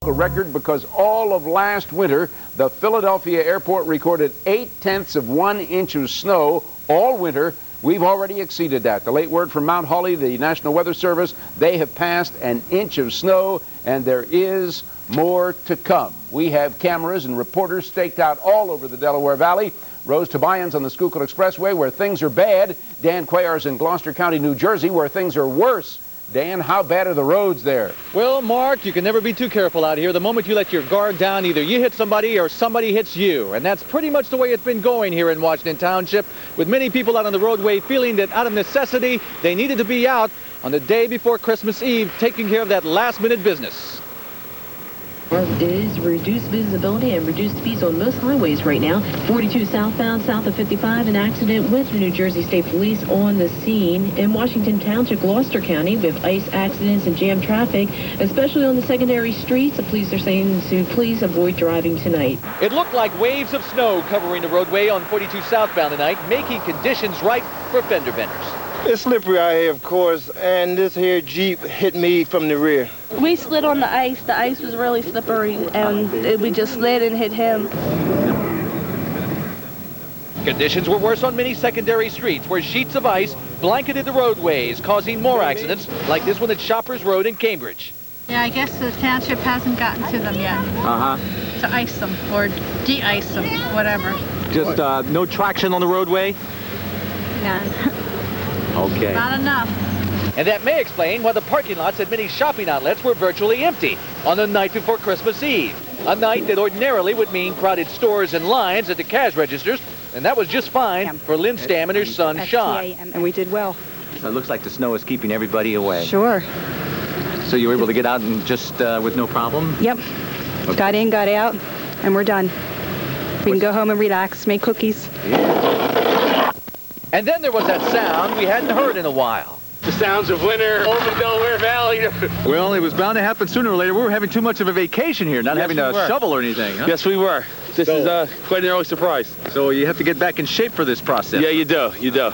A record because all of last winter, the Philadelphia airport recorded 0.8 of 1 inch of snow all winter. We've already exceeded that. The late word from Mount Holly, the National Weather Service, they have passed 1 inch of snow, and there is more to come. We have cameras and reporters staked out all over the Delaware Valley. Rose Tobian's on the Schuylkill Expressway, where things are bad. Dan Cuellar's in Gloucester County, New Jersey, where things are worse. Dan, how bad are the roads there? Well, Mark, you can never be too careful out here. The moment you let your guard down, either you hit somebody or somebody hits you. And that's pretty much the way it's been going here in Washington Township, with many people out on the roadway feeling that out of necessity, they needed to be out on the day before Christmas Eve, taking care of that last-minute business. Is reduced visibility and reduced speeds on most highways right now. 42 southbound, south of 55, an accident with New Jersey State Police on the scene. In Washington Township, Gloucester County, we have ice accidents and jam traffic, especially on the secondary streets. The police are saying to please avoid driving tonight. It looked like waves of snow covering the roadway on 42 southbound tonight, making conditions ripe for fender benders. It's slippery out here, of course, and this here Jeep hit me from the rear. We slid on the ice. The ice was really slippery, and we just slid and hit him. Conditions were worse on many secondary streets, where sheets of ice blanketed the roadways, causing more accidents, like this one at Shoppers Road in Cambridge. Yeah, I guess the township hasn't gotten to them yet. To ice them, or de-ice them, whatever. Just no traction on the roadway? None. Okay. Not enough. And that may explain why the parking lots at many shopping outlets were virtually empty on the night before Christmas Eve. A night that ordinarily would mean crowded stores and lines at the cash registers, and that was just fine for Lynn Stam and her son, Sean. And we did well. So it looks like the snow is keeping everybody away. Sure. So you were able to get out and just with no problem? Yep. Okay. Got in, got out, and we're done. We can go home and relax, make cookies. Yeah. And then there was that sound we hadn't heard in a while. The sounds of winter over the Delaware Valley. Well, it was bound to happen sooner or later. We were having too much of a vacation here, not having to shovel or anything, huh? Yes, we were. This is quite an early surprise. So you have to get back in shape for this process. Yeah, you do. You do.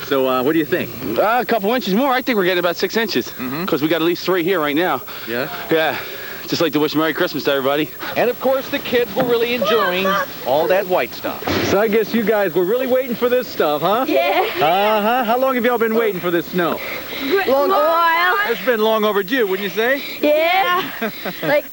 So what do you think? A couple inches more. I think we're getting about 6 inches. Because we got at least 3 here right now. Yeah? Yeah. Just like to wish Merry Christmas to everybody. And of course, the kids were really enjoying all that white stuff. So I guess you guys were really waiting for this stuff, huh? Yeah. Uh-huh. How long have y'all been waiting for this snow? Long while. It's been long overdue, wouldn't you say? Yeah.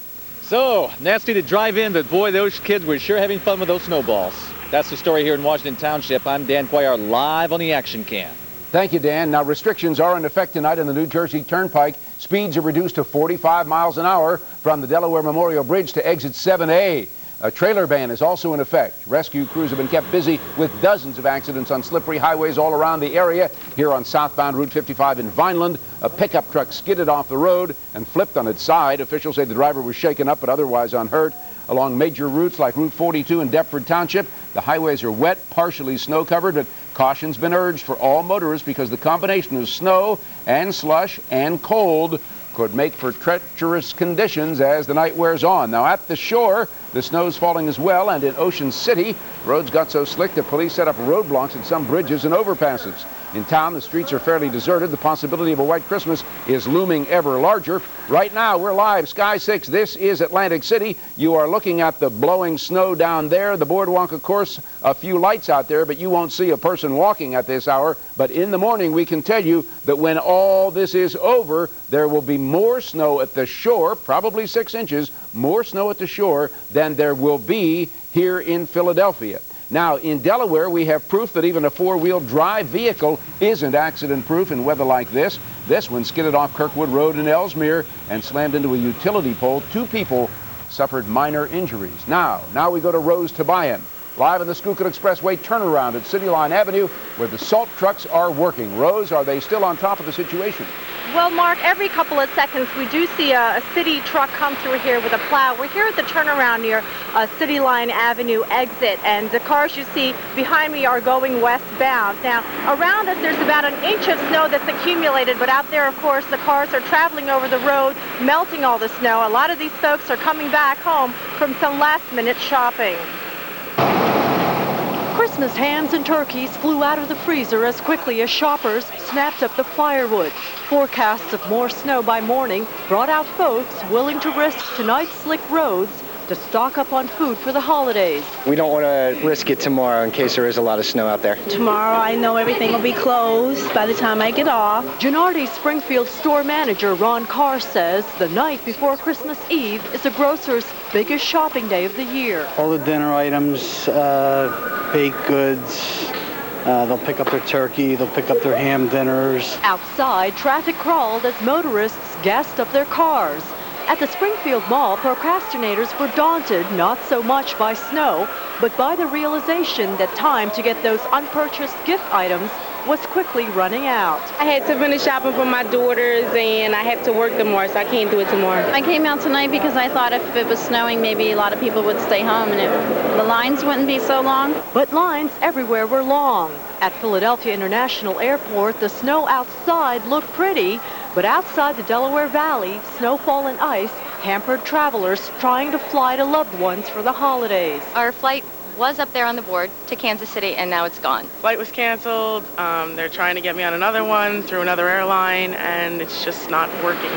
So, nasty to drive in, but boy, those kids were sure having fun with those snowballs. That's the story here in Washington Township. I'm Dan Cuellar, live on the Action Cam. Thank you, Dan. Now, restrictions are in effect tonight on the New Jersey Turnpike. Speeds are reduced to 45 miles an hour from the Delaware Memorial Bridge to exit 7A. A trailer ban is also in effect. Rescue crews have been kept busy with dozens of accidents on slippery highways all around the area. Here on southbound Route 55 in Vineland, a pickup truck skidded off the road and flipped on its side. Officials say the driver was shaken up but otherwise unhurt. Along major routes like Route 42 in Deptford Township, the highways are wet, partially snow-covered, but caution's been urged for all motorists because the combination of snow and slush and cold could make for treacherous conditions as the night wears on. Now, at the shore, the snow's falling as well, and in Ocean City, roads got so slick that police set up roadblocks at some bridges and overpasses. In town, the streets are fairly deserted. The possibility of a white Christmas is looming ever larger. Right now, we're live, Sky 6. This is Atlantic City. You are looking at the blowing snow down there. The boardwalk, of course, a few lights out there, but you won't see a person walking at this hour. But in the morning, we can tell you that when all this is over, there will be more snow at the shore, probably 6 inches, more snow at the shore than there will be here in Philadelphia. Now, in Delaware, we have proof that even a four-wheel drive vehicle isn't accident-proof in weather like this. This one skidded off Kirkwood Road in Ellesmere and slammed into a utility pole. 2 people suffered minor injuries. Now we go to Rose Tobian, live on the Schuylkill Expressway turnaround at City Line Avenue, where the salt trucks are working. Rose, are they still on top of the situation? Well, Mark, every couple of seconds we do see a city truck come through here with a plow. We're here at the turnaround near City Line Avenue exit, and the cars you see behind me are going westbound. Now, around us there's about 1 inch of snow that's accumulated, but out there, of course, the cars are traveling over the road, melting all the snow. A lot of these folks are coming back home from some last-minute shopping. Of course, Christmas hams and turkeys flew out of the freezer as quickly as shoppers snapped up the firewood. Forecasts of more snow by morning brought out folks willing to risk tonight's slick roads to stock up on food for the holidays. We don't want to risk it tomorrow in case there is a lot of snow out there. Tomorrow I know everything will be closed by the time I get off. Gennardi's Springfield store manager Ron Carr says the night before Christmas Eve is the grocer's biggest shopping day of the year. All the dinner items, baked goods, they'll pick up their turkey, they'll pick up their ham dinners. Outside, traffic crawled as motorists gassed up their cars. At the Springfield Mall, procrastinators were daunted not so much by snow, but by the realization that time to get those unpurchased gift items was quickly running out. I had to finish shopping for my daughters, and I have to work tomorrow, so I can't do it tomorrow. I came out tonight because I thought if it was snowing, maybe a lot of people would stay home and the lines wouldn't be so long. But lines everywhere were long. At Philadelphia International Airport, the snow outside looked pretty, but outside the Delaware Valley, snowfall and ice hampered travelers trying to fly to loved ones for the holidays. Our flight was up there on the board to Kansas City, and now it's gone. Flight was canceled. They're trying to get me on another one through another airline, and it's just not working.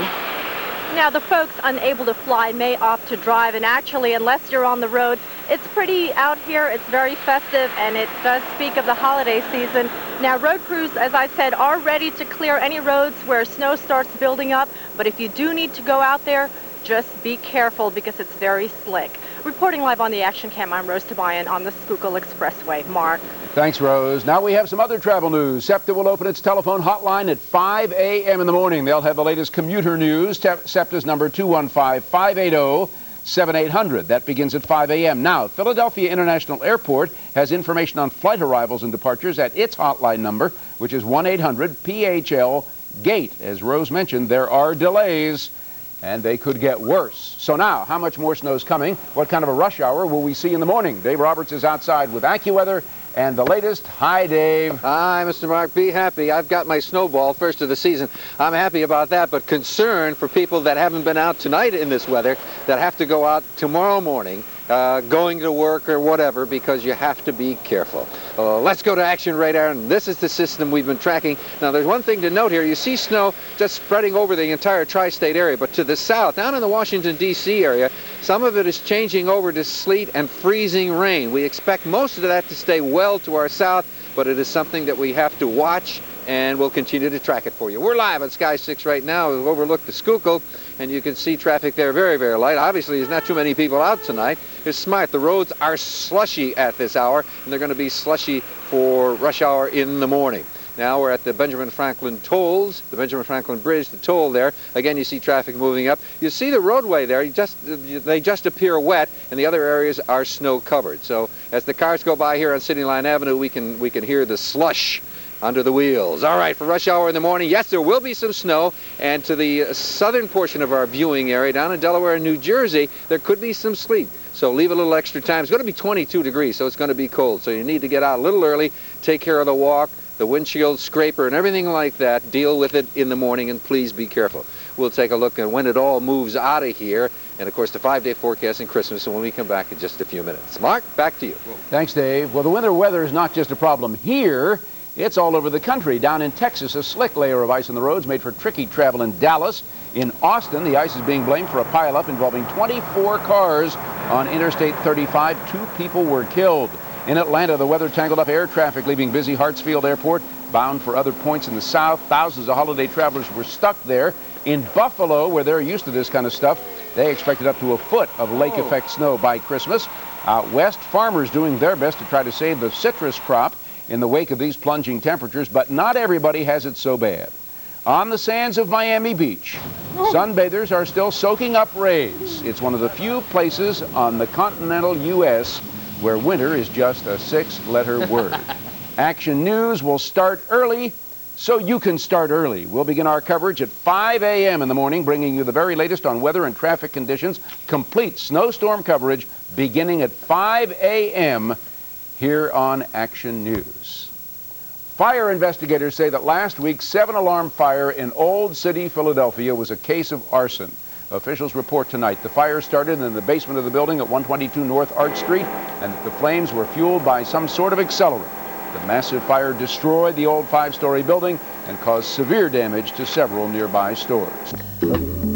Now, the folks unable to fly may opt to drive, and actually, unless you're on the road, it's pretty out here. It's very festive, and it does speak of the holiday season. Now, road crews, as I said, are ready to clear any roads where snow starts building up, but if you do need to go out there, just be careful because it's very slick. Reporting live on the Action Cam, I'm Rose Tabayan on the Schuylkill Expressway. Mark. Thanks, Rose. Now we have some other travel news. SEPTA will open its telephone hotline at 5 a.m. in the morning. They'll have the latest commuter news. SEPTA's number 215-580-7800. That begins at 5 a.m. Now, Philadelphia International Airport has information on flight arrivals and departures at its hotline number, which is 1-800-PHL-GATE. As Rose mentioned, there are delays, and they could get worse. So now, how much more snow is coming? What kind of a rush hour will we see in the morning? Dave Roberts is outside with AccuWeather and the latest. Hi, Dave. Hi, Mr. Mark. Be happy. I've got my snowball, first of the season. I'm happy about that, but concerned for people that haven't been out tonight in this weather that have to go out tomorrow morning, going to work or whatever, because you have to be careful. Let's go to Action Radar, and this is the system we've been tracking. Now, there's one thing to note here. You see snow just spreading over the entire tri-state area, but to the south, down in the Washington, D.C. area, some of it is changing over to sleet and freezing rain. We expect most of that to stay well to our south, but it is something that we have to watch, and we'll continue to track it for you. We're live at Sky 6 right now. We've overlooked the Schuylkill, and you can see traffic there very, very light. Obviously, there's not too many people out tonight. It's smart. The roads are slushy at this hour, and they're going to be slushy for rush hour in the morning. Now we're at the Benjamin Franklin tolls, the Benjamin Franklin Bridge, the toll there. Again, you see traffic moving up. You see the roadway there. They just appear wet, and the other areas are snow covered. So as the cars go by here on City Line Avenue, we can hear the slush under the wheels. All right, for rush hour in the morning, yes, there will be some snow, and to the southern portion of our viewing area, down in Delaware and New Jersey, there could be some sleet. So leave a little extra time. It's going to be 22 degrees, so it's going to be cold. So you need to get out a little early, take care of the walk, the windshield scraper, and everything like that. Deal with it in the morning, and please be careful. We'll take a look at when it all moves out of here, and of course the 5-day forecast and Christmas, and when we come back in just a few minutes. Mark, back to you. Thanks, Dave. Well, the winter weather is not just a problem here. It's all over the country. Down in Texas, a slick layer of ice on the roads made for tricky travel in Dallas. In Austin, the ice is being blamed for a pileup involving 24 cars on Interstate 35. 2 people were killed. In Atlanta, the weather tangled up air traffic leaving busy Hartsfield Airport, bound for other points in the south. Thousands of holiday travelers were stuck there. In Buffalo, where they're used to this kind of stuff, they expected up to a foot of lake effect snow by Christmas. Out west, farmers doing their best to try to save the citrus crop in the wake of these plunging temperatures, but not everybody has it so bad. On the sands of Miami Beach, sunbathers are still soaking up rays. It's one of the few places on the continental U.S. where winter is just a 6-letter word. Action News will start early, so you can start early. We'll begin our coverage at 5 a.m. in the morning, bringing you the very latest on weather and traffic conditions. Complete snowstorm coverage beginning at 5 a.m. here on Action News. Fire investigators say that last week's 7-alarm fire in Old City, Philadelphia was a case of arson. Officials report tonight the fire started in the basement of the building at 122 North Arch Street and that the flames were fueled by some sort of accelerant. The massive fire destroyed the old 5-story building and caused severe damage to several nearby stores.